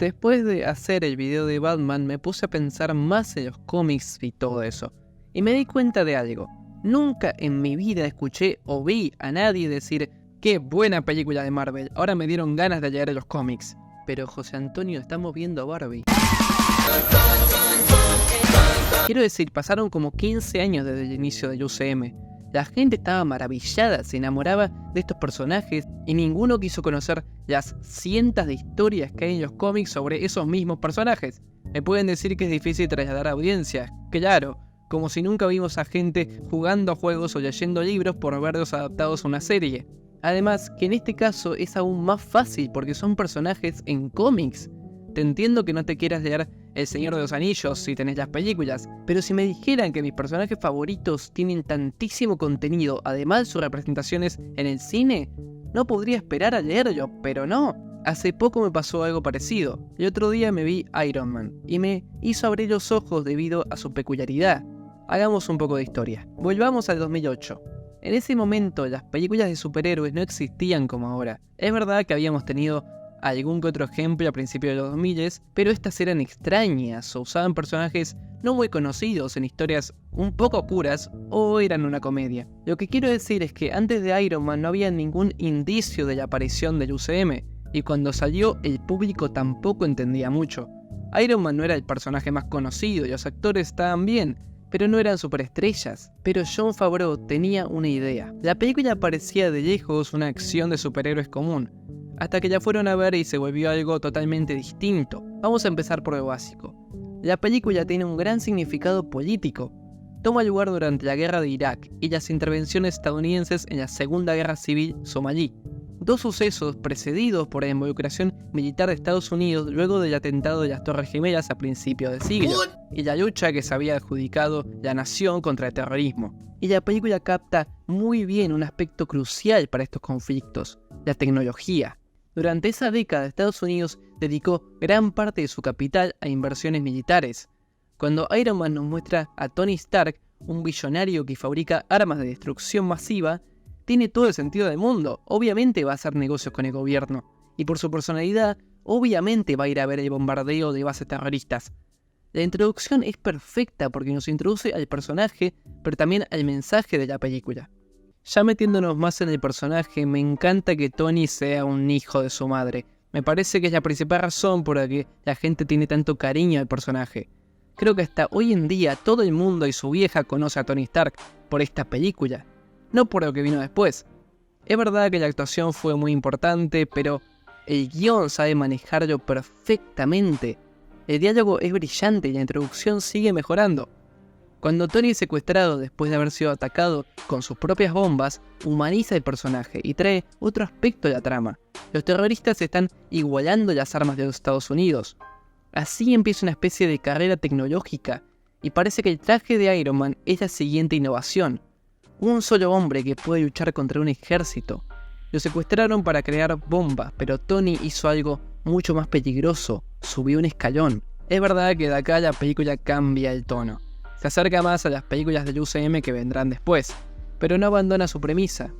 Después de hacer el video de Batman me puse a pensar más en los cómics y todo eso. Y me di cuenta de algo. Nunca en mi vida escuché o vi a nadie decir ¡qué buena película de Marvel! Ahora me dieron ganas de leer los cómics. Pero José Antonio, estamos viendo Barbie. Quiero decir, pasaron como 15 años desde el inicio del UCM. La gente estaba maravillada, se enamoraba de estos personajes y ninguno quiso conocer las cientos de historias que hay en los cómics sobre esos mismos personajes. Me pueden decir que es difícil trasladar a audiencias, claro, como si nunca vimos a gente jugando a juegos o leyendo libros por verlos adaptados a una serie. Además, que en este caso es aún más fácil porque son personajes en cómics. Te entiendo que no te quieras leer El Señor de los Anillos si tenés las películas, pero si me dijeran que mis personajes favoritos tienen tantísimo contenido, además sus representaciones en el cine, no podría esperar a leerlo, pero no. Hace poco me pasó algo parecido. El otro día me vi Iron Man y me hizo abrir los ojos debido a su peculiaridad. Hagamos un poco de historia. Volvamos al 2008. En ese momento las películas de superhéroes no existían como ahora. Es verdad que habíamos tenido algún que otro ejemplo a principios de los 2000, pero estas eran extrañas o usaban personajes no muy conocidos en historias un poco oscuras o eran una comedia. Lo que quiero decir es que antes de Iron Man no había ningún indicio de la aparición del UCM, y cuando salió el público tampoco entendía mucho. Iron Man no era el personaje más conocido y los actores estaban bien, pero no eran superestrellas. Pero Jon Favreau tenía una idea. La película parecía de lejos una acción de superhéroes común, hasta que la fueron a ver y se volvió algo totalmente distinto. Vamos a empezar por lo básico. La película tiene un gran significado político. Toma lugar durante la guerra de Irak y las intervenciones estadounidenses en la Segunda Guerra Civil somalí. Dos sucesos precedidos por la involucración militar de Estados Unidos luego del atentado de las Torres Gemelas a principios del siglo, y la lucha que se había adjudicado la nación contra el terrorismo. Y la película capta muy bien un aspecto crucial para estos conflictos: la tecnología. Durante esa década, Estados Unidos dedicó gran parte de su capital a inversiones militares. Cuando Iron Man nos muestra a Tony Stark, un billonario que fabrica armas de destrucción masiva, tiene todo el sentido del mundo. Obviamente va a hacer negocios con el gobierno, y por su personalidad, obviamente va a ir a ver el bombardeo de bases terroristas. La introducción es perfecta porque nos introduce al personaje, pero también al mensaje de la película. Ya metiéndonos más en el personaje, me encanta que Tony sea un hijo de su madre. Me parece que es la principal razón por la que la gente tiene tanto cariño al personaje. Creo que hasta hoy en día todo el mundo y su vieja conoce a Tony Stark por esta película, no por lo que vino después. Es verdad que la actuación fue muy importante, pero el guión sabe manejarlo perfectamente. El diálogo es brillante y la introducción sigue mejorando. Cuando Tony es secuestrado después de haber sido atacado con sus propias bombas, humaniza el personaje y trae otro aspecto de la trama. Los terroristas están igualando las armas de los Estados Unidos. Así empieza una especie de carrera tecnológica, y parece que el traje de Iron Man es la siguiente innovación. Un solo hombre que puede luchar contra un ejército. Lo secuestraron para crear bombas, pero Tony hizo algo mucho más peligroso: subió un escalón. Es verdad que de acá la película cambia el tono. Se acerca más a las películas del UCM que vendrán después, pero no abandona su premisa.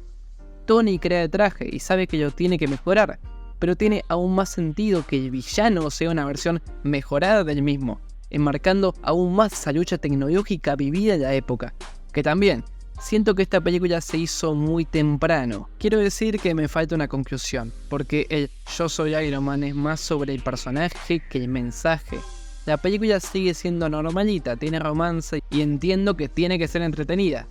Tony crea el traje y sabe que lo tiene que mejorar, pero tiene aún más sentido que el villano sea una versión mejorada del mismo, enmarcando aún más esa lucha tecnológica vivida en la época, que también siento que esta película se hizo muy temprano. Quiero decir que me falta una conclusión, porque el Yo soy Iron Man es más sobre el personaje que el mensaje. La película sigue siendo normalita, tiene romance y entiendo que tiene que ser entretenida.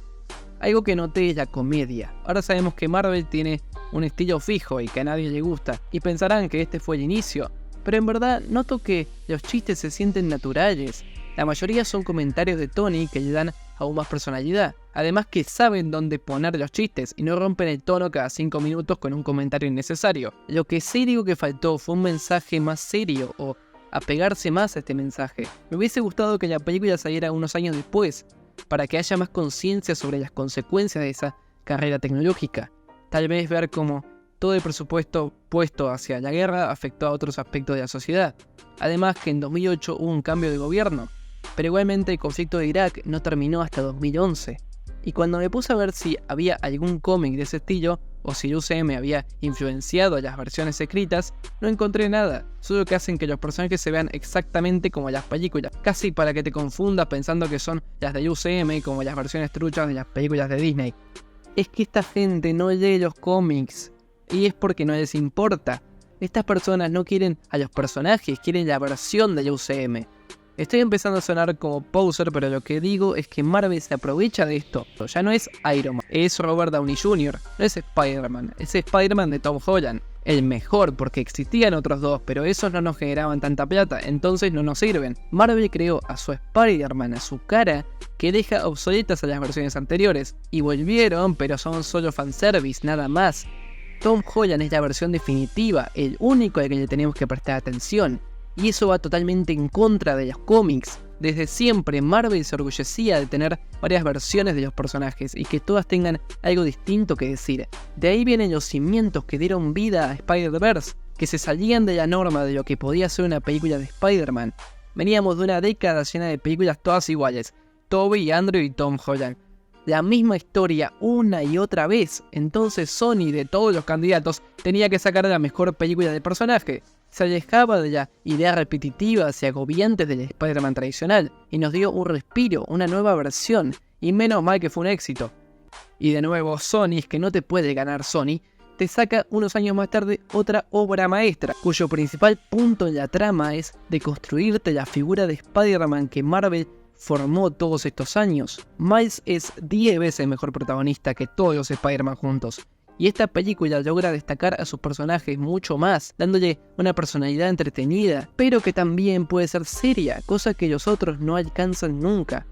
Algo que noté es la comedia. Ahora sabemos que Marvel tiene un estilo fijo y que a nadie le gusta, y pensarán que este fue el inicio, pero en verdad noto que los chistes se sienten naturales. La mayoría son comentarios de Tony que le dan aún más personalidad. Además que saben dónde poner los chistes y no rompen el tono cada 5 minutos con un comentario innecesario. Lo que sí digo que faltó fue un mensaje más serio o apegarse más a este mensaje. Me hubiese gustado que la película saliera unos años después, para que haya más conciencia sobre las consecuencias de esa carrera tecnológica. Tal vez ver cómo todo el presupuesto puesto hacia la guerra afectó a otros aspectos de la sociedad. Además que en 2008 hubo un cambio de gobierno, pero igualmente el conflicto de Irak no terminó hasta 2011. Y cuando me puse a ver si había algún cómic de ese estilo, o si UCM había influenciado a las versiones escritas, no encontré nada, solo que hacen que los personajes se vean exactamente como las películas, casi para que te confundas pensando que son las de UCM como las versiones truchas de las películas de Disney. Es que esta gente no lee los cómics, y es porque no les importa. Estas personas no quieren a los personajes, quieren la versión de UCM. Estoy empezando a sonar como poser, pero lo que digo es que Marvel se aprovecha de esto. Ya no es Iron Man, es Robert Downey Jr., no es Spider-Man, es Spider-Man de Tom Holland. El mejor, porque existían otros dos, pero esos no nos generaban tanta plata, entonces no nos sirven. Marvel creó a su Spider-Man, a su cara, que deja obsoletas a las versiones anteriores. Y volvieron, pero son solo fanservice, nada más. Tom Holland es la versión definitiva, el único al que le tenemos que prestar atención. Y eso va totalmente en contra de los cómics. Desde siempre Marvel se orgullecía de tener varias versiones de los personajes y que todas tengan algo distinto que decir. De ahí vienen los cimientos que dieron vida a Spider-Verse, que se salían de la norma de lo que podía ser una película de Spider-Man. Veníamos de una década llena de películas todas iguales, Tobey, Andrew y Tom Holland. La misma historia una y otra vez, entonces Sony de todos los candidatos tenía que sacar la mejor película de personaje. Se alejaba de la idea repetitiva y agobiante del Spider-Man tradicional y nos dio un respiro, una nueva versión, y menos mal que fue un éxito. Y de nuevo Sony, es que no te puede ganar Sony, te saca unos años más tarde otra obra maestra, cuyo principal punto en la trama es de construirte la figura de Spider-Man que Marvel formó todos estos años. Miles es 10 veces mejor protagonista que todos los Spider-Man juntos. Y esta película logra destacar a sus personajes mucho más, dándole una personalidad entretenida, pero que también puede ser seria, cosa que los otros no alcanzan nunca.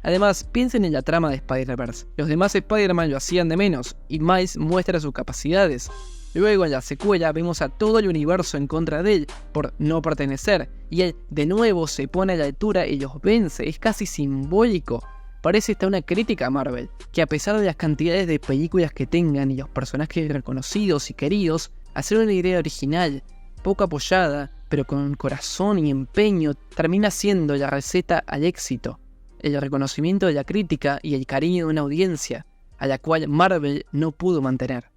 Además, piensen en la trama de Spider-Verse. Los demás Spider-Man lo hacían de menos, y Miles muestra sus capacidades. Luego en la secuela vemos a todo el universo en contra de él, por no pertenecer, y él de nuevo se pone a la altura y los vence, es casi simbólico. Parece esta una crítica a Marvel, que a pesar de las cantidades de películas que tengan y los personajes reconocidos y queridos, hacer una idea original, poco apoyada, pero con corazón y empeño, termina siendo la receta al éxito, el reconocimiento de la crítica y el cariño de una audiencia, a la cual Marvel no pudo mantener.